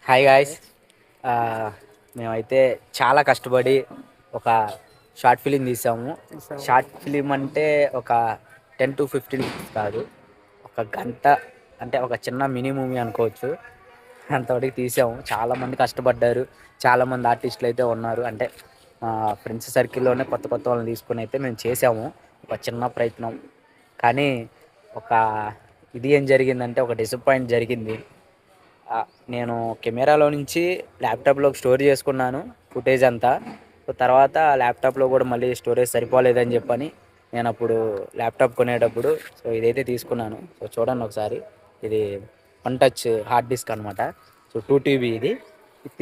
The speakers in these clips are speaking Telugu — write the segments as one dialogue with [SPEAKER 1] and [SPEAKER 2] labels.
[SPEAKER 1] Hi guys. మేమైతే చాలా కష్టపడి ఒక షార్ట్ ఫిలిం తీసాము. షార్ట్ ఫిలిం అంటే ఒక 10 to 15 కాదు, ఒక గంట, అంటే ఒక చిన్న మినీ మూవీ అనుకోవచ్చు. అంతవరకు తీసాము. చాలామంది కష్టపడ్డారు, చాలామంది ఆర్టిస్టులు అయితే ఉన్నారు. అంటే ఫ్రెండ్స్ సర్కిల్లోనే కొత్త కొత్త వాళ్ళని తీసుకుని అయితే మేము చేసాము ఒక చిన్న ప్రయత్నం. కానీ ఒక ఇది ఏం జరిగిందంటే ఒక డిసప్పాయింట్ జరిగింది. నేను కెమెరాలో నుంచి ల్యాప్టాప్లోకి స్టోర్ చేసుకున్నాను ఫుటేజ్ అంతా. తర్వాత ల్యాప్టాప్లో కూడా మళ్ళీ స్టోరేజ్ సరిపోలేదని చెప్పని నేను అప్పుడు ల్యాప్టాప్ కొనేటప్పుడు ఇదైతే తీసుకున్నాను. చూడండి ఒకసారి. ఇది 1 టచ్ హార్డ్ డిస్క్ అనమాట. 2 TB ఇది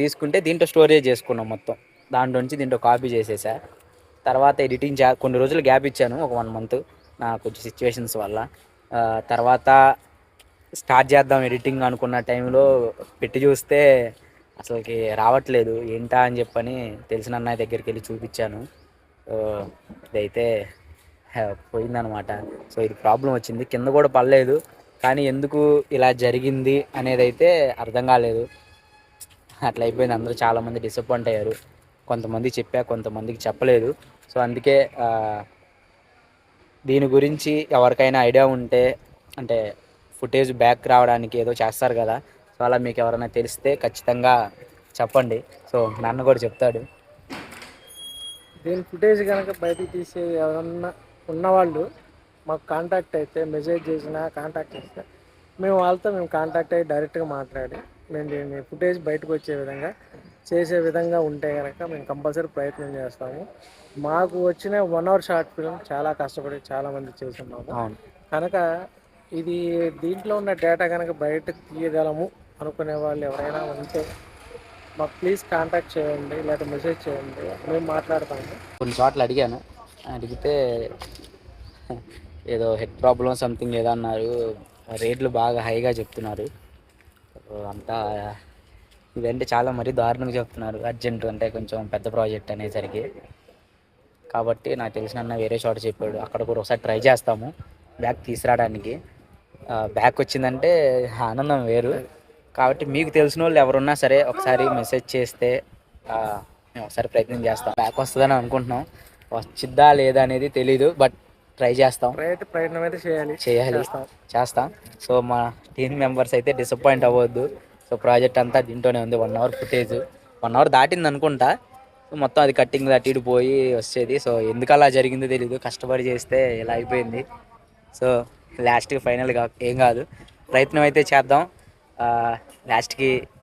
[SPEAKER 1] తీసుకుంటే దీంట్లో స్టోరేజ్ చేసుకున్నాం మొత్తం. దాంట్లో నుంచి దీంట్లో కాపీ చేసేసా. తర్వాత ఎడిటింగ్ కొన్ని రోజులు గ్యాప్ ఇచ్చాను, ఒక 1 month, నాకు కొంచెం సిచ్యువేషన్స్ వల్ల. తర్వాత స్టార్ట్ చేద్దాం ఎడిటింగ్ అనుకున్న టైంలో పెట్టి చూస్తే అసలుకి రావట్లేదు. ఏంటా అని చెప్పని తెలిసిన అన్నయ్య దగ్గరికి వెళ్ళి చూపించాను. ఇదైతే పోయిందనమాట. ఇది ప్రాబ్లం వచ్చింది. కింద కూడా పడలేదు, కానీ ఎందుకు ఇలా జరిగింది అనేది అయితే అర్థం కాలేదు. అట్లా అయిపోయింది. అందరూ చాలామంది డిసప్పాయింట్ అయ్యారు. కొంతమంది చెప్పా, కొంతమందికి చెప్పలేదు. అందుకే దీని గురించి ఎవరికైనా ఐడియా ఉంటే, అంటే ఫుటేజ్ బ్యాక్ రావడానికి ఏదో చేస్తారు కదా, అలా మీకు ఎవరైనా తెలిస్తే ఖచ్చితంగా చెప్పండి. నాన్న కూడా చెప్తాడు.
[SPEAKER 2] దీని ఫుటేజ్ కనుక బయటికి తీసే ఎవరన్నా ఉన్నవాళ్ళు మాకు కాంటాక్ట్ అయితే, మెసేజ్ చేసినా కాంటాక్ట్ చేస్తే మేము వాళ్ళతో కాంటాక్ట్ అయ్యి డైరెక్ట్గా మాట్లాడి మేము దీన్ని ఫుటేజ్ బయటకు వచ్చే విధంగా చేసే విధంగా ఉంటే కనుక మేము కంపల్సరీ ప్రయత్నం చేస్తాము. మాకు వచ్చిన 1 hour షార్ట్ ఫిల్మ్ చాలా కష్టపడి చాలామంది చేస్తున్నాము కనుక ఇది దీంట్లో ఉన్న డేటా కనుక బయటకు తీయగలము అనుకునే వాళ్ళు ఎవరైనా ఉంటే మాకు ప్లీజ్ కాంటాక్ట్ చేయండి, లేదా మెసేజ్ చేయండి, మేము మాట్లాడతాము.
[SPEAKER 1] కొన్ని చోట్ల అడిగాను, అడిగితే ఏదో హెడ్ ప్రాబ్లం సంథింగ్ ఏదో అన్నారు. రేట్లు బాగా హైగా చెప్తున్నారు. అంతా ఇదంటే చాలా మరీ దారుణంగా చెప్తున్నారు. అర్జెంటు, అంటే కొంచెం పెద్ద ప్రాజెక్ట్ అనేసరికి. కాబట్టి నాకు తెలిసిన వేరే చోట చెప్పాడు, అక్కడ కూడా ఒకసారి ట్రై చేస్తాము బ్యాక్ తీసుకురావడానికి. బ్యాక్ వచ్చిందంటే ఆనందం వేరు. కాబట్టి మీకు తెలిసిన వాళ్ళు ఎవరున్నా సరే ఒకసారి మెసేజ్ చేస్తే మేము ఒకసారి ప్రయత్నం చేస్తాం. బ్యాక్ వస్తుందని అనుకుంటున్నాం. వచ్చిద్దా లేదా అనేది తెలీదు, బట్ ట్రై చేస్తాం.
[SPEAKER 2] ప్రయత్నం అయితే
[SPEAKER 1] చేస్తాం. మా టీమ్ మెంబర్స్ అయితే డిసప్పాయింట్ అవ్వద్దు. ప్రాజెక్ట్ అంతా దీంట్లోనే ఉంది. 1 hour ఫుటేజ్, 1 hour దాటింది అనుకుంటా. మొత్తం అది కట్టింగ్ అటు ఇటు పోయి వచ్చేది. ఎందుకు అలా జరిగిందో తెలీదు. కష్టపడి చేస్తే ఇలా అయిపోయింది. లాస్ట్కి ఫైనల్గా ఏం కాదు, ప్రయత్నం అయితే చేద్దాం. లాస్ట్కి